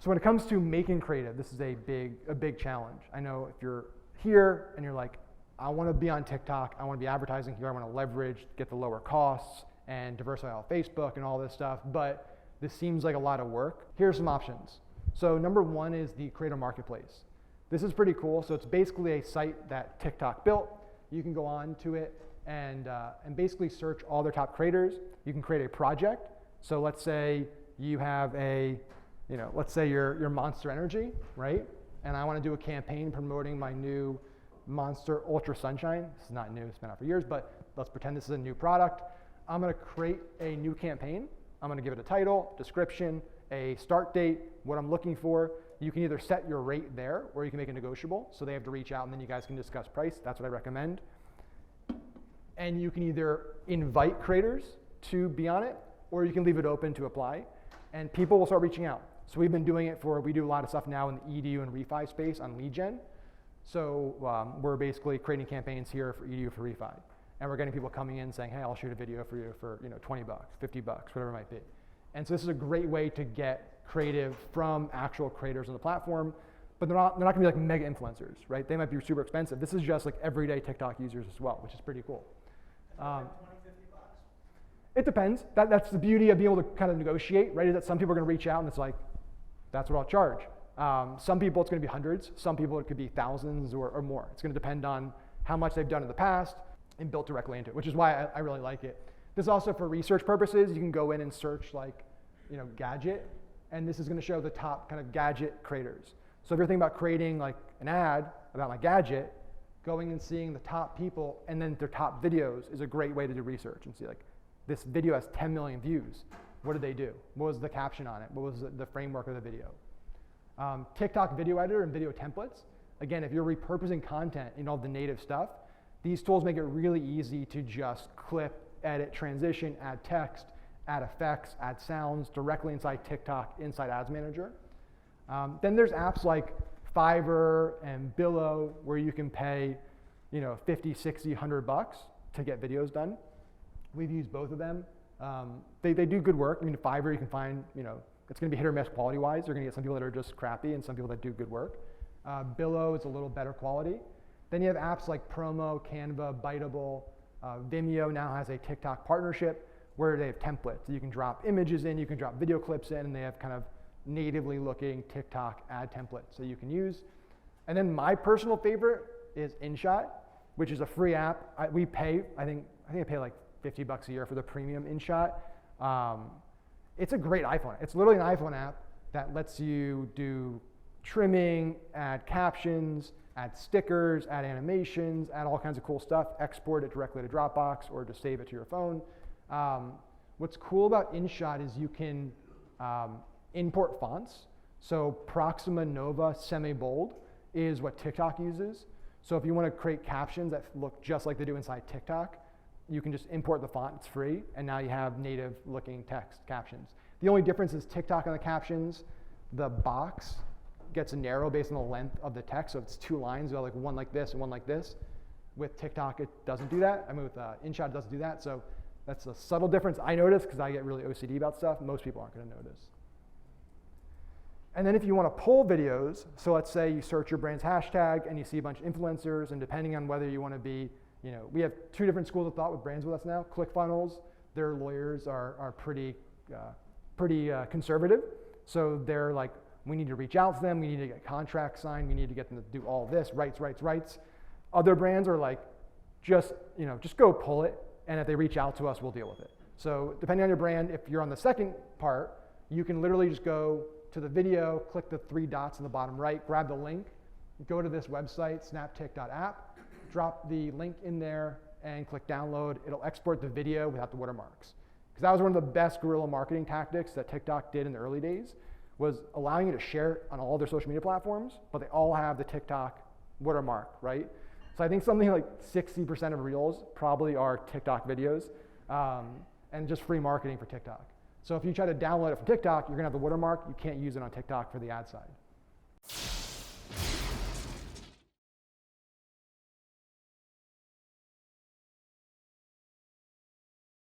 So when it comes to making creative, this is a big challenge. I know if you're here and you're like, I want to be on TikTok, I want to be advertising here, I want to leverage, get the lower costs and diversify on Facebook and all this stuff, but this seems like a lot of work. Here's some options. So number one is the Creator Marketplace. This is pretty cool. So it's basically a site that TikTok built. You can go on to it and basically search all their top creators. You can create a project. So let's say you have let's say you're Monster Energy, right? And I want to do a campaign promoting my new Monster Ultra Sunshine. This is not new, it's been out for years, but let's pretend this is a new product. I'm going to create a new campaign. I'm going to give it a title, description, a start date, what I'm looking for. You can either set your rate there or you can make it negotiable. So they have to reach out and then you guys can discuss price. That's what I recommend. And you can either invite creators to be on it or you can leave it open to apply and people will start reaching out. So we've been doing it we do a lot of stuff now in the EDU and refi space on lead gen. So we're basically creating campaigns here for EDU for refi. And we're getting people coming in saying, hey, I'll shoot a video for you for $20, $50, whatever it might be. And so this is a great way to get creative from actual creators on the platform, but they're not gonna be like mega influencers, right? They might be super expensive. This is just like everyday TikTok users as well, which is pretty cool. $20, $50? It depends. That's the beauty of being able to kind of negotiate, right? Is that some people are gonna reach out and it's like, that's what I'll charge. Some people it's gonna be hundreds, some people it could be thousands or more. It's gonna depend on how much they've done in the past and built directly into it, which is why I really like it. This is also for research purposes. You can go in and search like, gadget, and this is gonna show the top kind of gadget creators. So if you're thinking about creating like an ad about my gadget, going and seeing the top people and then their top videos is a great way to do research and see like, this video has 10 million views. What did they do? What was the caption on it? What was the framework of the video? TikTok video editor and video templates. Again, if you're repurposing content, all the native stuff, these tools make it really easy to just clip, edit, transition, add text, add effects, add sounds directly inside TikTok, inside Ads Manager. Then there's apps like Fiverr and Billo where you can pay, 50, 60, 100 bucks to get videos done. We've used both of them. They do good work. Fiverr you can find, it's gonna be hit or miss quality-wise. You're gonna get some people that are just crappy and some people that do good work. Billo is a little better quality. Then you have apps like Promo, Canva, Biteable. Vimeo now has a TikTok partnership where they have templates. So you can drop images in, you can drop video clips in, and they have kind of natively looking TikTok ad templates that you can use. And then my personal favorite is Inshot, which is a free app. We pay, I think I pay like $50 a year for the premium Inshot. It's a great iPhone. It's literally an iPhone app that lets you do trimming, add captions, add stickers, add animations, add all kinds of cool stuff, export it directly to Dropbox or just save it to your phone. What's cool about Inshot is you can import fonts. So Proxima Nova Semi-Bold is what TikTok uses. So if you want to create captions that look just like they do inside TikTok, you can just import the font, it's free, and now you have native looking text captions. The only difference is TikTok on the captions, the box gets narrow based on the length of the text, so it's 2 lines, like one like this and one like this. With TikTok, it doesn't do that. With Inshot, it doesn't do that, so that's a subtle difference I notice because I get really OCD about stuff. Most people aren't gonna notice. And then if you wanna pull videos, so let's say you search your brand's hashtag and you see a bunch of influencers, and depending on whether you wanna be, we have 2 different schools of thought with brands with us now. ClickFunnels, their lawyers are pretty conservative. So they're like, we need to reach out to them, we need to get contracts signed, we need to get them to do all this, rights. Other brands are like, just go pull it, and if they reach out to us, we'll deal with it. So depending on your brand, if you're on the second part, you can literally just go to the video, click the 3 dots in the bottom right, grab the link, go to this website, snaptik.app, drop the link in there and click download. It'll export the video without the watermarks. Because that was one of the best guerrilla marketing tactics that TikTok did in the early days, was allowing you to share it on all their social media platforms, but they all have the TikTok watermark, right? So I think something like 60% of Reels probably are TikTok videos, and just free marketing for TikTok. So if you try to download it from TikTok, you're gonna have the watermark. You can't use it on TikTok for the ad side.